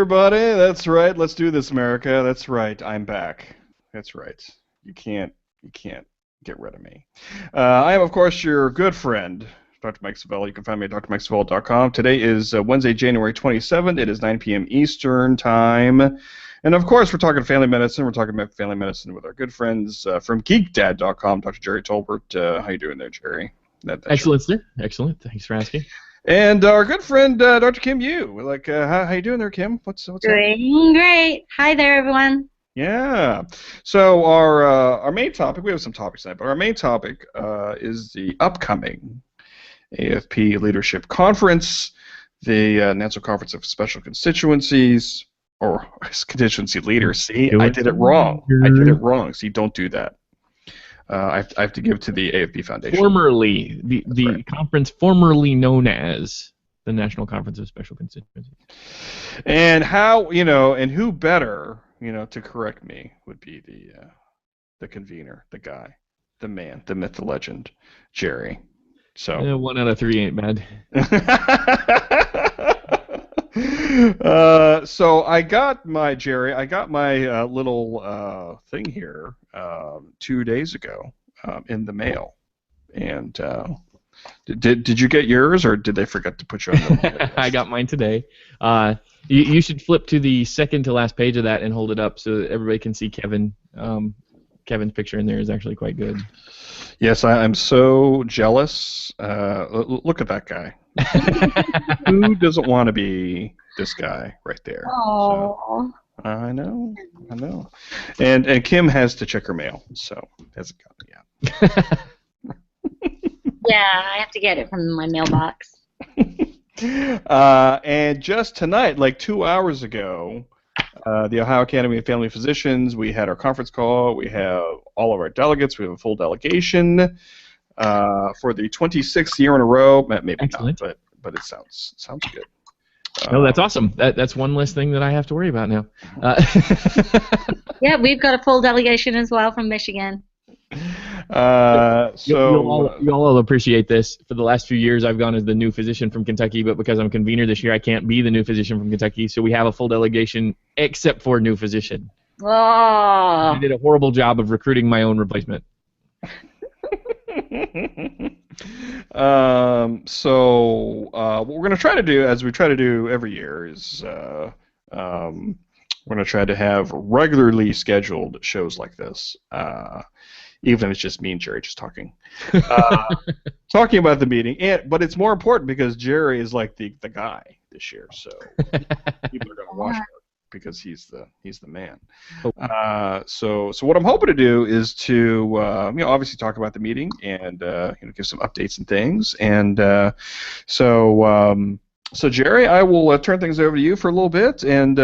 everybody. That's right. Let's do this, America. That's right. I'm back. That's right. You can't get rid of me. I am, of course, your good friend, Dr. Mike Savella. You can find me at drmikesavella.com. Today is Wednesday, January 27th. It is 9 p.m. Eastern Time. And, of course, we're talking family medicine. We're talking about family medicine with our good friends from geekdad.com, Dr. Gerry Tolbert. How you doing there, Gerry? Excellent, sir. Excellent. Thanks for asking. And our good friend, Dr. Kim Yu. How you doing there, Kim? What's doing great. Hi there, everyone. Yeah. So our main topic, we have some topics tonight, but our main topic is the upcoming AAFP Leadership Conference, the National Conference of Special Constituencies, or Constituency Leaders. See, I did it wrong. See, don't do that. I have to give to the AAFP Foundation. Formerly, the conference formerly known as the National Conference of Special Constituencies. And and who better, to correct me would be the convener, the guy, the man, the myth, the legend, Gerry. So 1 out of 3 ain't bad. So I got my little thing here 2 days ago in the mail, and did you get yours, or did they forget to put you on the I got mine today. You should flip to the second to last page of that and hold it up so that everybody can see Kevin. Kevin's picture in there is actually quite good. Yes, I'm so jealous. Look at that guy. Who doesn't want to be this guy right there? Oh. So, I know. And Kim has to check her mail, so hasn't gotten it yet. Yeah, I have to get it from my mailbox. And just tonight, like 2 hours ago, the Ohio Academy of Family Physicians, we had our conference call. We have all of our delegates. We have a full delegation for the 26th year in a row. Maybe Excellent. not, but it sounds good. No, that's awesome. That's one less thing that I have to worry about now. Yeah, we've got a full delegation as well from Michigan. You'll all appreciate this. For the last few years, I've gone as the new physician from Kentucky, but because I'm convener this year, I can't be the new physician from Kentucky, so we have a full delegation except for new physician. Oh. I did a horrible job of recruiting my own replacement. So what we're going to try to do, as we try to do every year, is we're going to try to have regularly scheduled shows like this. Even if it's just me and Gerry just talking. Talking about the meeting. But it's more important because Gerry is like the guy this year, so people are going to watch it because he's the man. So what I'm hoping to do is to obviously talk about the meeting and give some updates and things. And so Gerry, I will turn things over to you for a little bit, and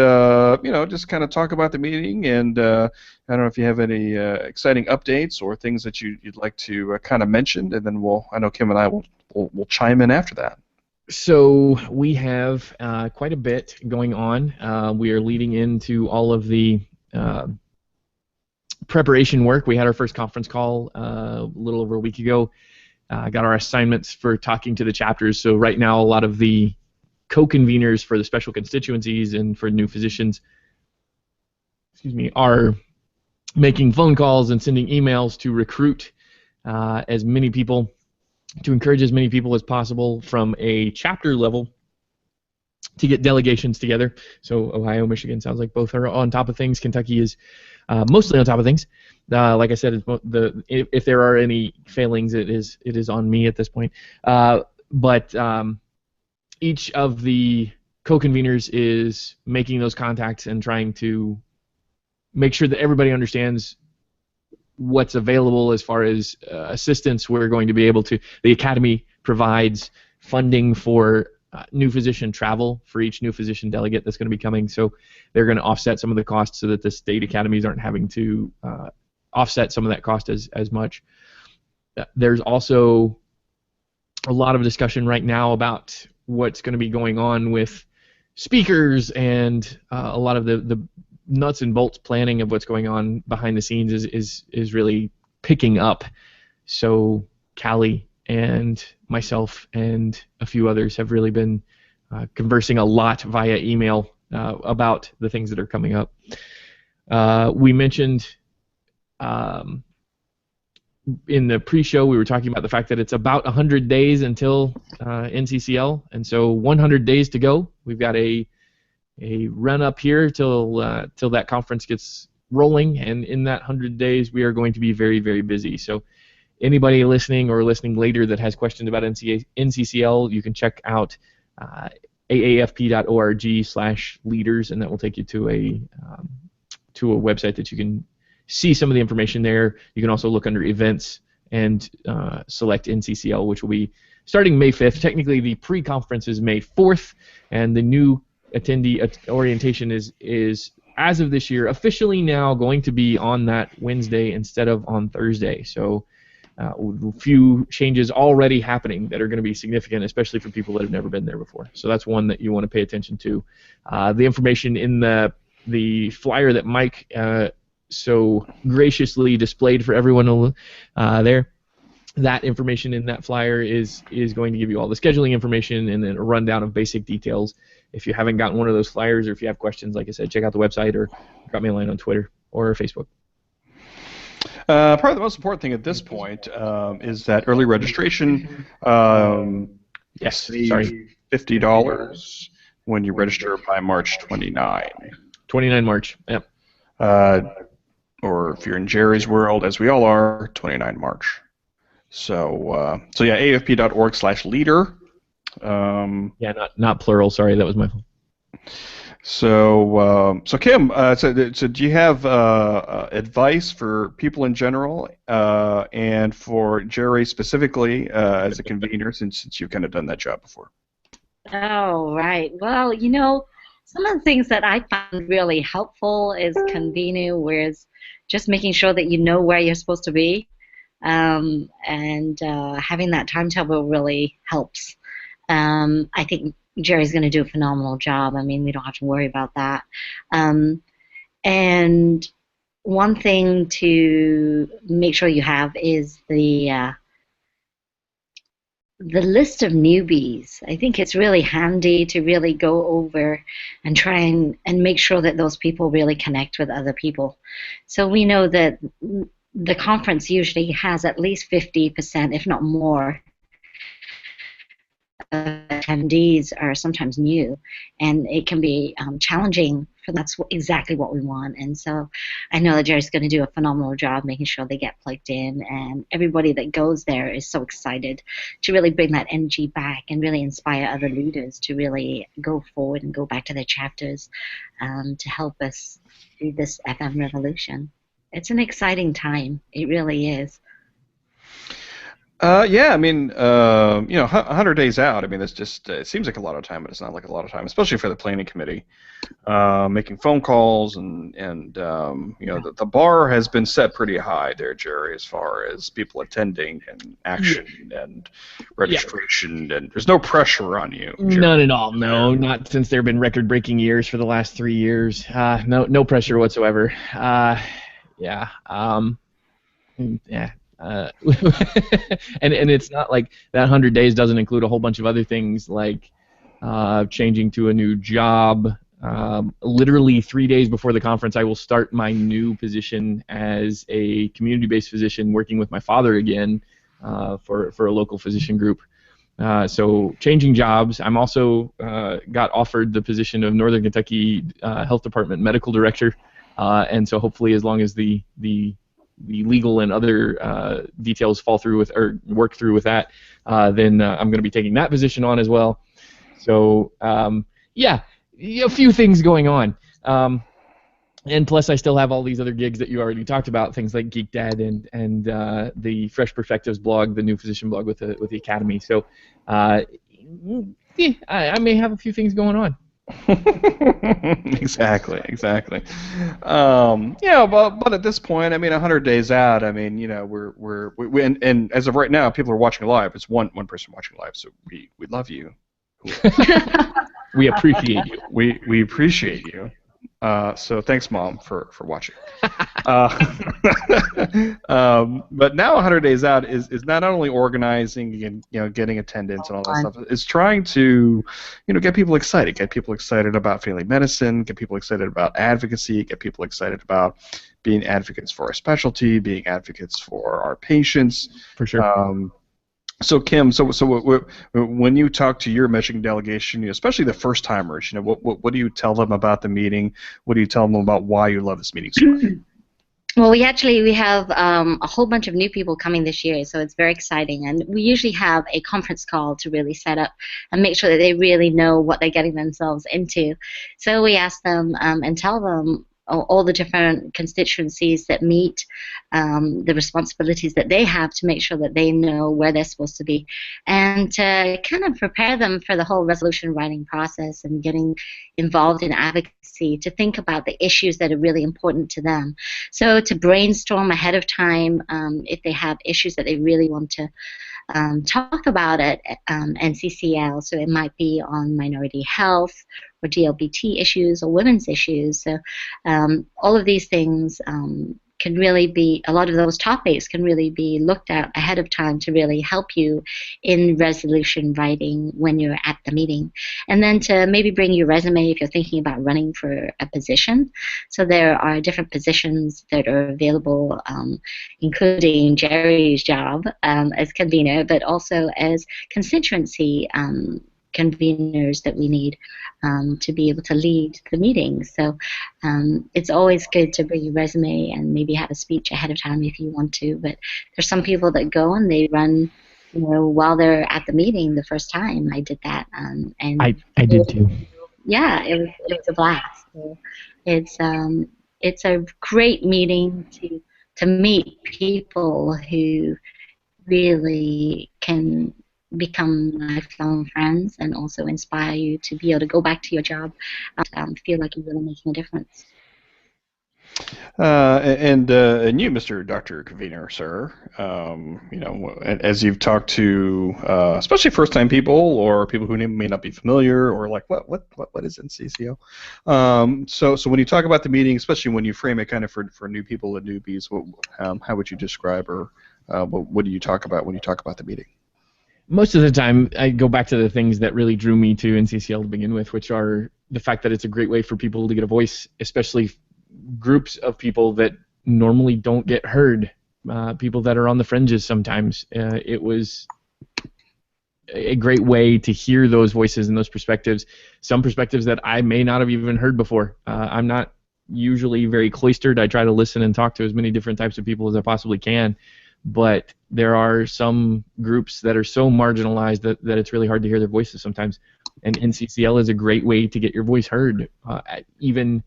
just kind of talk about the meeting. And I don't know if you have any exciting updates or things that you'd like to kind of mention, and then I know Kim and I will chime in after that. So we have quite a bit going on. We are leading into all of the preparation work. We had our first conference call a little over a week ago. Got our assignments for talking to the chapters. So right now, a lot of the co-conveners for the special constituencies and for new physicians, are making phone calls and sending emails to recruit as many people, to encourage as many people as possible from a chapter level to get delegations together. So Ohio, Michigan sounds like both are on top of things. Kentucky is mostly on top of things. Like I said, if there are any failings, it is on me at this point. But each of the co-conveners is making those contacts and trying to make sure that everybody understands what's available as far as assistance we're going to be able to. The Academy provides funding for new physician travel for each new physician delegate that's going to be coming, so they're going to offset some of the costs so that the state academies aren't having to offset some of that cost as much. There's also a lot of discussion right now about what's going to be going on with speakers, and a lot of the nuts and bolts planning of what's going on behind the scenes is really picking up. So Callie and myself and a few others have really been conversing a lot via email about the things that are coming up. We mentioned in the pre-show, we were talking about the fact that it's about 100 days until NCCL, and so 100 days to go. We've got a run up here till that conference gets rolling, and in that 100 days, we are going to be very, very busy. So anybody listening or listening later that has questions about NCCL, you can check out aafp.org/leaders, and that will take you to a website that you can see some of the information there. You can also look under events and select NCCL, which will be starting May 5th. Technically, the pre-conference is May 4th, and the new attendee orientation is, as of this year, officially now going to be on that Wednesday instead of on Thursday. So a few changes already happening that are going to be significant, especially for people that have never been there before. So that's one that you want to pay attention to. The information in the flyer that Mike so graciously displayed for everyone there, that information in that flyer is going to give you all the scheduling information and then a rundown of basic details. If you haven't gotten one of those flyers, or if you have questions, like I said, check out the website or drop me a line on Twitter or Facebook. Probably the most important thing at this point is that early registration. Yes, sorry. $50 when you register by March 29. 29 March, yep. Or if you're in Gerry's world, as we all are, 29 March. So yeah, aafp.org/leader. Yeah, not plural. Sorry, that was my fault. So Kim, so do you have advice for people in general, and for Gerry specifically as a convener, since you've kind of done that job before? Oh, right. Well, some of the things that I found really helpful is convening, whereas just making sure that you know where you're supposed to be, and having that timetable really helps. I think Gerry's going to do a phenomenal job. I mean, we don't have to worry about that. And one thing to make sure you have is the list of newbies. I think it's really handy to really go over and try and make sure that those people really connect with other people. So we know that the conference usually has at least 50%, if not more, attendees are sometimes new, and it can be challenging. That's exactly what we want, and so I know that Gerry's going to do a phenomenal job making sure they get plugged in, and everybody that goes there is so excited to really bring that energy back and really inspire other leaders to really go forward and go back to their chapters to help us do this FM revolution. It's an exciting time. It really is. Yeah, I mean, 100 days out. I mean, that's just, it seems like a lot of time, but it's not like a lot of time, especially for the planning committee. Making phone calls and the bar has been set pretty high there, Gerry, as far as people attending and action and registration, and there's no pressure on you, Gerry. None at all. No, not since there have been record-breaking years for the last 3 years. No pressure whatsoever. Yeah. And it's not like that 100 days doesn't include a whole bunch of other things like changing to a new job. Literally 3 days before the conference, I will start my new position as a community-based physician working with my father again for a local physician group. So changing jobs. I'm also got offered the position of Northern Kentucky Health Department Medical Director, and so hopefully as long as the legal and other details fall through with or work through with that, then I'm going to be taking that position on as well. So yeah, a few things going on. And plus, I still have all these other gigs that you already talked about, things like Geek Dad and the Fresh Perspectives blog, the new physician blog with the Academy. So yeah, I may have a few things going on. Exactly. Yeah, but at this point, I mean, 100 days out, I mean, we and as of right now, people are watching live. It's one person watching live, so we love you. We appreciate you. We appreciate you. So thanks, Mom, for watching. But now 100 Days Out is not only organizing and getting attendance and all that stuff. It's trying to get people excited about family medicine, get people excited about advocacy, get people excited about being advocates for our specialty, being advocates for our patients. For sure. So Kim, when you talk to your Michigan delegation, especially the first timers, what do you tell them about the meeting? What do you tell them about why you love this meeting so much? Well, we have a whole bunch of new people coming this year, so it's very exciting. And we usually have a conference call to really set up and make sure that they really know what they're getting themselves into. So we ask them and tell them all the different constituencies that meet, the responsibilities that they have to make sure that they know where they're supposed to be, and to kind of prepare them for the whole resolution writing process and getting involved in advocacy, to think about the issues that are really important to them. So to brainstorm ahead of time if they have issues that they really want to talk about at NCCL. So it might be on minority health or DLBT issues or women's issues. So all of these things can really be, a lot of those topics can really be looked at ahead of time to really help you in resolution writing when you're at the meeting. And then to maybe bring your resume if you're thinking about running for a position. So there are different positions that are available, including Gerry's job as convener, but also as constituency conveners that we need to be able to lead the meeting. So it's always good to bring your resume and maybe have a speech ahead of time if you want to. But there's some people that go and they run, while they're at the meeting the first time. I did that, and I did too. Yeah, it was a blast. So it's a great meeting to meet people who really can become lifelong friends and also inspire you to be able to go back to your job and feel like you're really making a difference. And you, Mr. Dr. Convener, sir, as you've talked to especially first-time people or people who may not be familiar or like what is NCCL? So when you talk about the meeting, especially when you frame it kind of for new people and newbies, how would you describe or what do you talk about when you talk about the meeting? Most of the time, I go back to the things that really drew me to NCCL to begin with, which are the fact that it's a great way for people to get a voice, especially groups of people that normally don't get heard, people that are on the fringes sometimes. It was a great way to hear those voices and those perspectives, some perspectives that I may not have even heard before. I'm not usually very cloistered. I try to listen and talk to as many different types of people as I possibly can. But there are some groups that are so marginalized that it's really hard to hear their voices sometimes. And NCCL is a great way to get your voice heard, even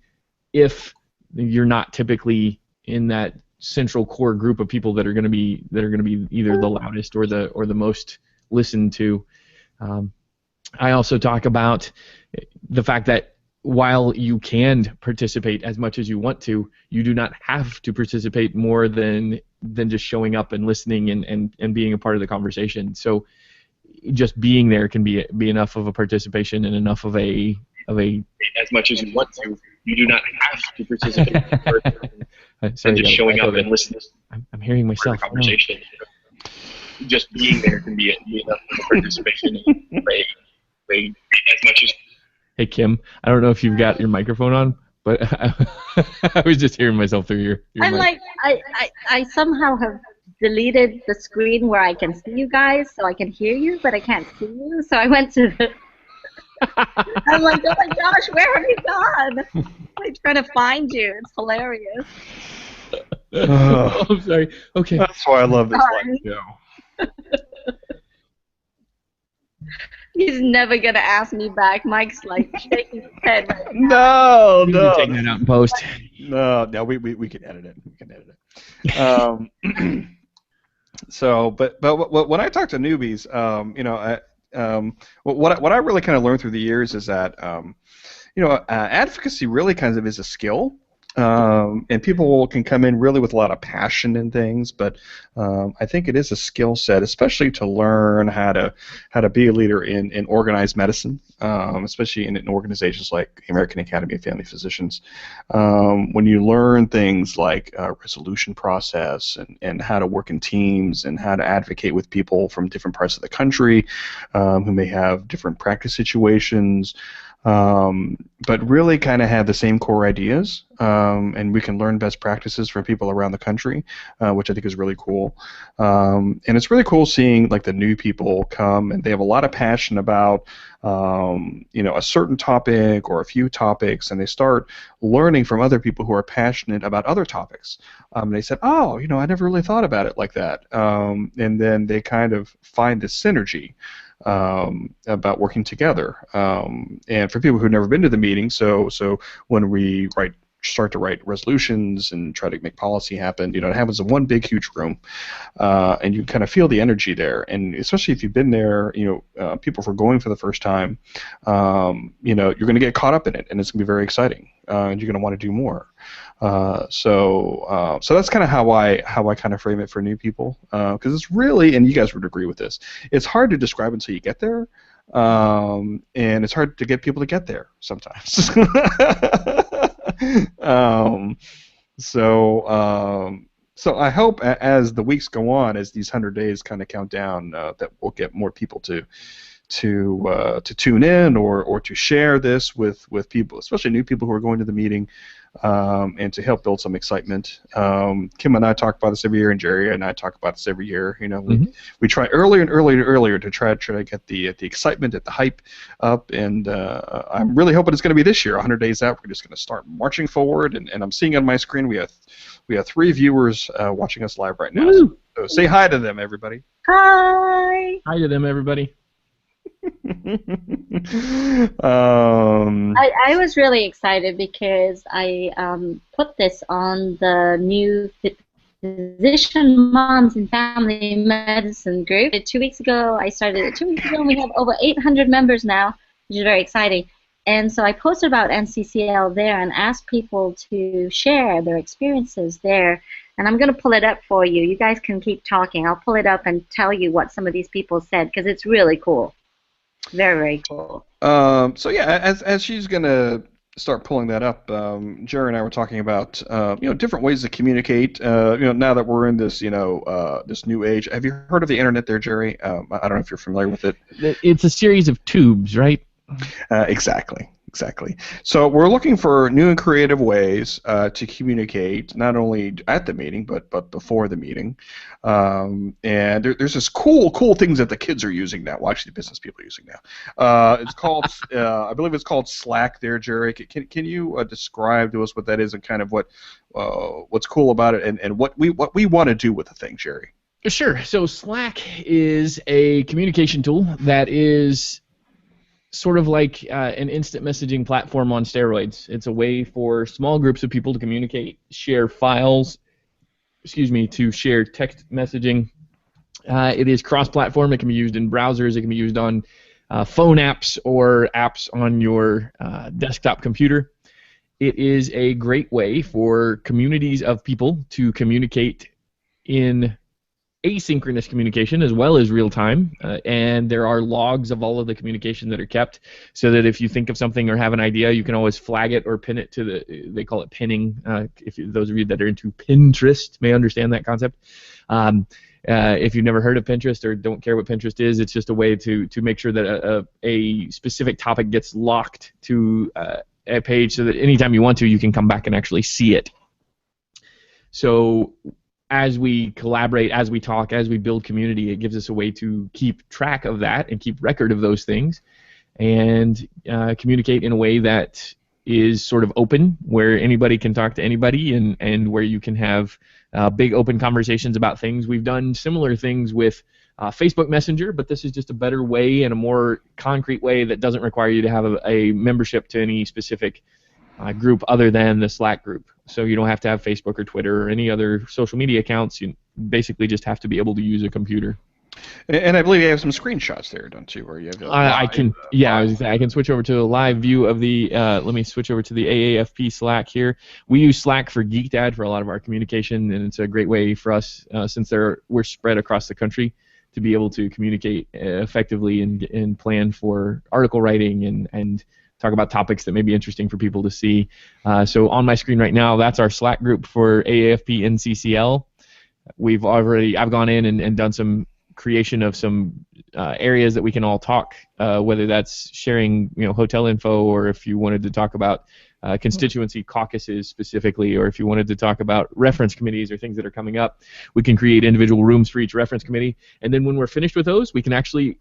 if you're not typically in that central core group of people that are going to be either the loudest or the most listened to. I also talk about the fact that while you can participate as much as you want to, you do not have to participate more than just showing up and listening and being a part of the conversation. So just being there can be enough of a participation and enough of a as much as you want to. You do not have to participate and just showing up and listening. I'm hearing myself. Conversation. Just being there can be enough of a participation as much as. Hey Kim, I don't know if you've got your microphone on, but I was just hearing myself through your I'm mic. like, I somehow have deleted the screen where I can see you guys, so I can hear you, but I can't see you. So I went to the. I'm like, oh my gosh, where have you gone? I'm trying to find you. It's hilarious. Oh, I'm sorry. Okay. That's why I love this live show. He's never gonna ask me back. Mike's like shaking his head right No. now. You can take that out in post. No, we can edit it. We can edit it. So, but when I talk to newbies, what I really kind of learned through the years is that advocacy really kind of is a skill. And people can come in really with a lot of passion in things, but I think it is a skill set, especially to learn how to be a leader in organized medicine, especially in organizations like the American Academy of Family Physicians. When you learn things like resolution process and how to work in teams and how to advocate with people from different parts of the country who may have different practice situations. But really kind of have the same core ideas, and we can learn best practices from people around the country, which I think is really cool. And it's really cool seeing like the new people come, and they have a lot of passion about a certain topic or a few topics, and they start learning from other people who are passionate about other topics. They said, oh, I never really thought about it like that, and then they kind of find this synergy about working together. And for people who've never been to the meeting, so when we start to write resolutions and try to make policy happen, it happens in one big, huge room, and you kind of feel the energy there. And especially if you've been there, people who are going for the first time, you're going to get caught up in it, and it's going to be very exciting, and you're going to want to do more. So that's kind of how I kind of frame it for new people, because it's really, and you guys would agree with this, it's hard to describe until you get there, and it's hard to get people to get there sometimes. So I hope as the weeks go on, as these 100 days kind of count down, that we'll get more people to tune in or to share this with people, especially new people who are going to the meeting, and to help build some excitement. Kim and I talk about this every year, and Gerry and I talk about this every year. We try earlier and earlier and earlier to try to get the excitement, at the hype up, and I'm really hoping it's going to be this year. 100 days out, we're just going to start marching forward, and I'm seeing on my screen we have 3 viewers watching us live right now. So say hi to them, everybody. Hi. Hi to them, everybody. I was really excited because I put this on the new Physician Moms and Family Medicine group. 2 weeks ago, I started it 2 weeks ago, and we have over 800 members now, which is very exciting. And so I posted about NCCL there and asked people to share their experiences there. And I'm going to pull it up for you. You guys can keep talking. I'll pull it up and tell you what some of these people said, because it's really cool. Very, very cool. So yeah, as she's gonna start pulling that up, Gerry and I were talking about different ways to communicate. Now that we're in this this new age. Have you heard of the internet there, Gerry? I don't know if you're familiar with it. It's a series of tubes, right? Exactly. So we're looking for new and creative ways to communicate, not only at the meeting but before the meeting. And there's this cool things that the kids are using now. Well, actually, the business people are using now. It's called, I believe it's called Slack. There, Gerry. Can you describe to us what that is and kind of what's cool about it and what we want to do with the thing, Gerry? Sure. So Slack is a communication tool that is sort of like an instant messaging platform on steroids. It's a way for small groups of people to communicate, share files, to share text messaging. It is cross-platform. It can be used in browsers. It can be used on phone apps or apps on your desktop computer. It is a great way for communities of people to communicate in asynchronous communication as well as real time, and there are logs of all of the communication that are kept, so that if you think of something or have an idea, you can always flag it or pin it to they call it pinning. If those of you that are into Pinterest may understand that concept. If you've never heard of Pinterest or don't care what Pinterest is, it's just a way to make sure that a specific topic gets locked to a page, so that anytime you want to, you can come back and actually see it. So as we collaborate, as we talk, as we build community, it gives us a way to keep track of that and keep record of those things, and communicate in a way that is sort of open, where anybody can talk to anybody, and where you can have big open conversations about things. We've done similar things with Facebook Messenger, but this is just a better way and a more concrete way that doesn't require you to have a membership to any specific group other than the Slack group. So you don't have to have Facebook or Twitter or any other social media accounts. You basically just have to be able to use a computer. And I believe you have some screenshots there, don't you? Where you have the live, I can, yeah, live. I can switch over to a live view of the. Let me switch over to the AAFP Slack here. We use Slack for GeekDad for a lot of our communication, and it's a great way for us since we're spread across the country to be able to communicate effectively and plan for article writing and talk about topics that may be interesting for people to see. So on my screen right now, that's our Slack group for AAFPNCCL. I've gone in and done some creation of some areas that we can all talk, whether that's sharing hotel info, or if you wanted to talk about constituency caucuses specifically, or if you wanted to talk about reference committees or things that are coming up, we can create individual rooms for each reference committee. And then when we're finished with those, we can actually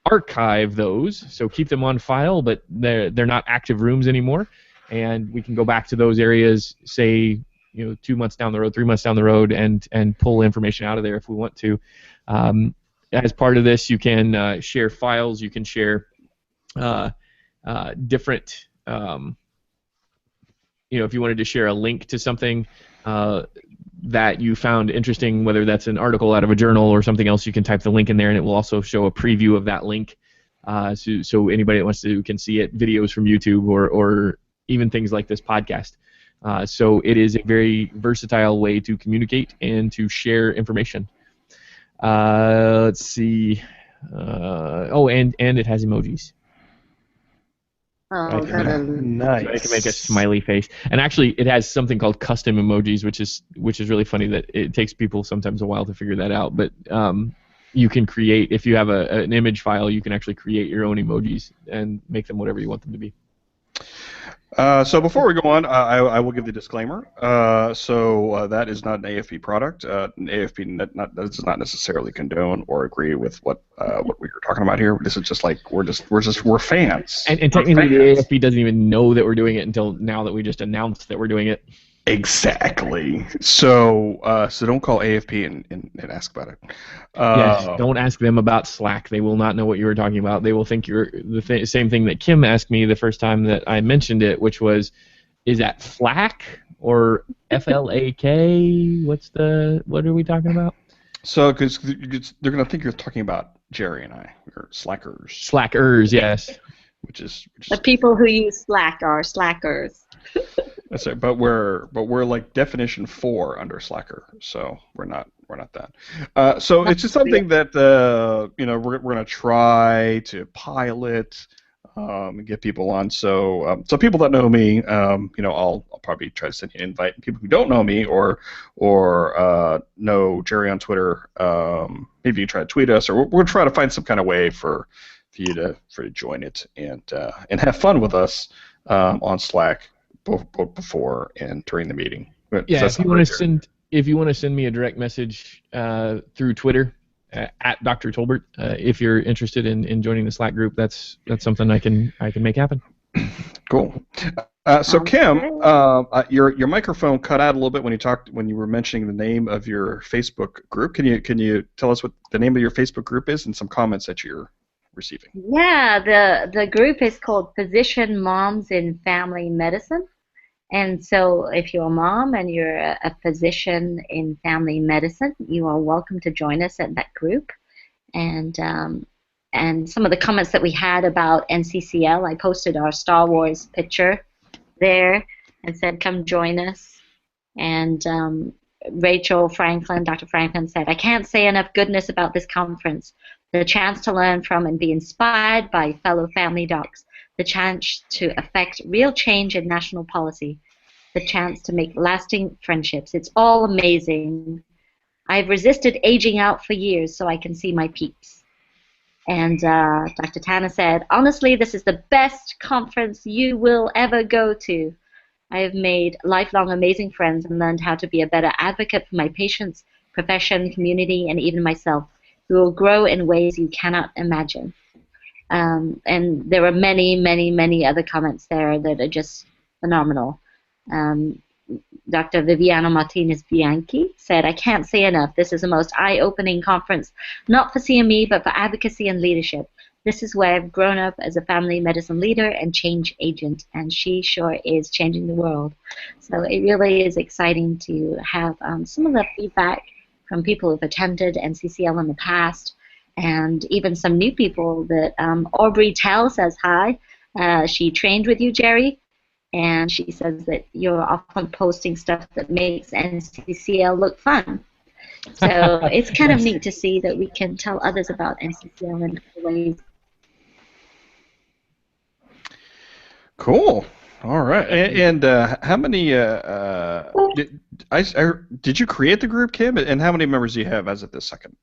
archive those, so keep them on file, but they're not active rooms anymore. And we can go back to those areas, say 2 months down the road, 3 months down the road, and pull information out of there if we want to. As part of this, you can share files. You can share different. If you wanted to share a link to something that you found interesting, whether that's an article out of a journal or something else, you can type the link in there, and it will also show a preview of that link, so anybody that wants to can see it. Videos from YouTube or even things like this podcast. So it is a very versatile way to communicate and to share information. Let's see. And it has emojis. Oh, Nice. So I can make a smiley face, and actually, it has something called custom emojis, which is really funny. That it takes people sometimes a while to figure that out, but you can create, if you have an image file, you can actually create your own emojis and make them whatever you want them to be. So before we go on, I will give the disclaimer. So that is not an AFP product. AFP does not necessarily condone or agree with what we were talking about here. This is just like we're fans. And technically, the AFP doesn't even know that we're doing it until now that we just announced that we're doing it. Exactly. So don't call AFP and ask about it. Yes, don't ask them about Slack. They will not know what you were talking about. They will think you're the same thing that Kim asked me the first time that I mentioned it, which was, is that Flack or FLAK? What are we talking about? So because they're going to think you're talking about Gerry and I, or slackers. Slackers, yes. Which is the people who use Slack are slackers. That's right, but we're like definition 4 under slacker, so we're not that. So it's just something that we're going to try to pilot and get people on. So people that know me, I'll probably try to send you an invite. And people who don't know me or know Gerry on Twitter, maybe you try to tweet us, or we're going to try to find some kind of way for you to join it and have fun with us on Slack. Both before and during the meeting. Yeah, if you want to send me a direct message through Twitter at Dr. Tolbert, if you're interested in joining the Slack group, that's something I can make happen. Cool. So Kim, your microphone cut out a little bit when you were mentioning the name of your Facebook group. Can you tell us what the name of your Facebook group is and some comments that you're receiving? Yeah, the group is called Physician Moms in Family Medicine. And so if you're a mom and you're a physician in family medicine, you are welcome to join us at that group. And some of the comments that we had about NCCL, I posted our Star Wars picture there and said, come join us. And Rachel Franklin, Dr. Franklin said, I can't say enough goodness about this conference. The chance to learn from and be inspired by fellow family docs. The chance to affect real change in national policy, the chance to make lasting friendships. It's all amazing. I've resisted aging out for years so I can see my peeps. And Dr. Tanner said, honestly, this is the best conference you will ever go to. I have made lifelong amazing friends and learned how to be a better advocate for my patients, profession, community, and even myself. We will grow in ways you cannot imagine. And there were many, many, many other comments there that are just phenomenal. Dr. Viviana Martinez Bianchi said, I can't say enough. This is the most eye-opening conference, not for CME, but for advocacy and leadership. This is where I've grown up as a family medicine leader and change agent, and she sure is changing the world. So it really is exciting to have some of the feedback from people who've attended NCCL in the past and even some new people that Aubrey Tell says hi. She trained with you, Gerry, and she says that you're often posting stuff that makes NCCL look fun. So it's kind of neat to see that we can tell others about NCCL in other ways. Cool. All right. And how many? Did you create the group, Kim? And how many members do you have as of this second?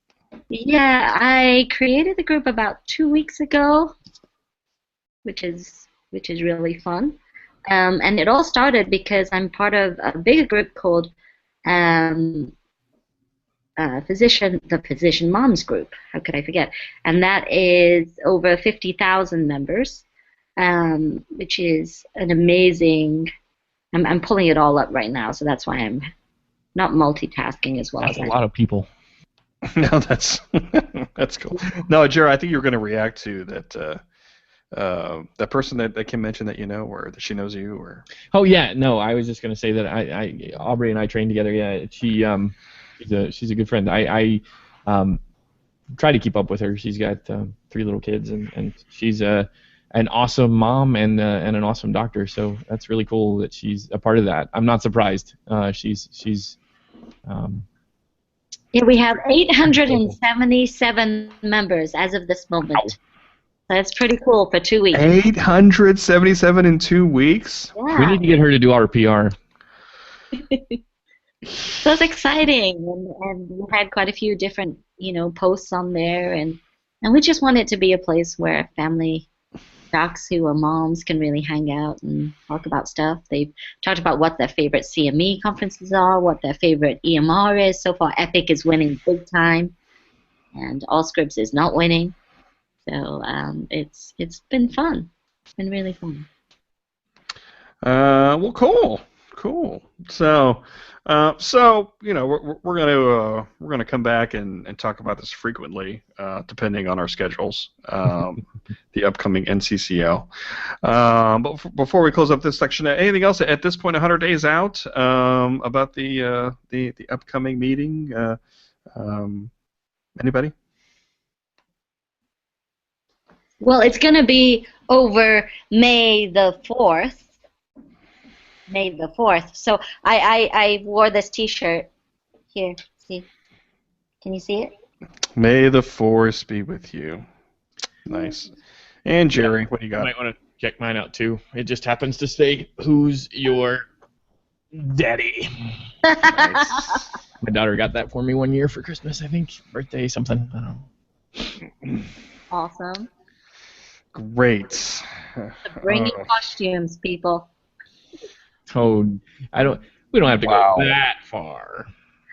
Yeah, I created the group about 2 weeks ago, which is really fun. And it all started because I'm part of a bigger group called the Physician Moms Group. How could I forget? And that is over 50,000 members, which is an amazing. I'm pulling it all up right now, so that's why I'm not multitasking as well. That's a lot of people. No, that's that's cool. No, Gerry, I think you were going to react to that. That person that Kim mentioned that you know, or that she knows you, or. Oh yeah, no, I was just going to say that Aubrey and I trained together. Yeah, she's a good friend. I try to keep up with her. She's got 3 little kids, and she's an awesome mom and an awesome doctor. So that's really cool that she's a part of that. I'm not surprised. She's. Yeah, we have 877 members as of this moment. Wow. That's pretty cool for 2 weeks. 877 in 2 weeks? Yeah. We need to get her to do our PR. So it's exciting, and we had quite a few different, posts on there, and we just want it to be a place where family docs who are moms can really hang out and talk about stuff. They've talked about what their favorite CME conferences are, what their favorite EMR is. So far, Epic is winning big time, and Allscripts is not winning. So it's been fun. It's been really fun. Well, cool. So we're gonna come back and talk about this frequently, depending on our schedules. The upcoming NCCL. But before we close up this section, anything else at this point, 100 days out, about the upcoming meeting? Anybody? Well, it's going to be over May the 4th. So I wore this T-shirt. Here, see? Can you see it? May the Force be with you. Nice. And Gerry, what do you got? You might want to check mine out too. It just happens to say, "Who's your daddy?" Nice. My daughter got that for me one year for Christmas, I think. Birthday, something. I don't know. Awesome. Great. Bring your costumes, people. Oh, we don't have to go that far.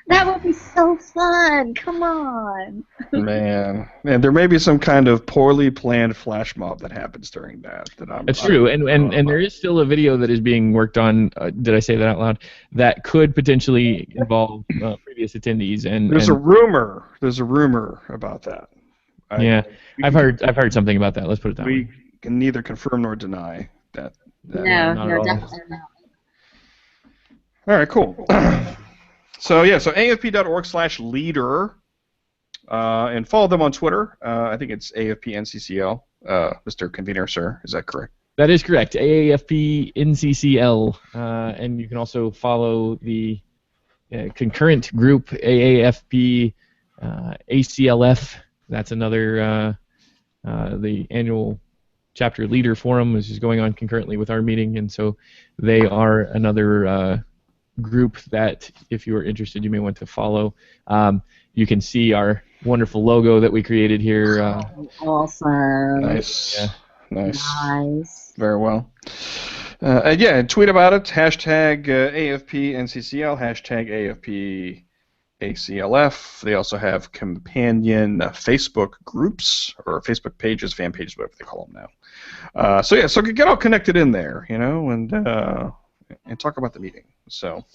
That would be so fun. Come on. Man, and there may be some kind of poorly planned flash mob that happens during that. That's true, and there is still a video that is being worked on. Did I say that out loud? That could potentially involve previous attendees. And there's a rumor. There's a rumor about that. I've heard something about that. Let's put it that way. We can neither confirm nor deny that. No, definitely not. All right, cool. So AAFP.org/leader, and follow them on Twitter. I think it's AAFPNCCL. Mr. Convener, sir, is that correct? That is correct. AAFPNCCL, and you can also follow the concurrent group AAFP ACLF. That's another the annual chapter leader forum, which is going on concurrently with our meeting, and so they are another group that, if you are interested, you may want to follow. You can see our wonderful logo that we created here. Awesome. Nice. Yeah. Nice. Very well. And tweet about it. Hashtag AAFPNCCL. Hashtag AAFPACLF. They also have companion Facebook groups, or Facebook pages, fan pages, whatever they call them now. So get all connected in there, and talk about the meeting. So.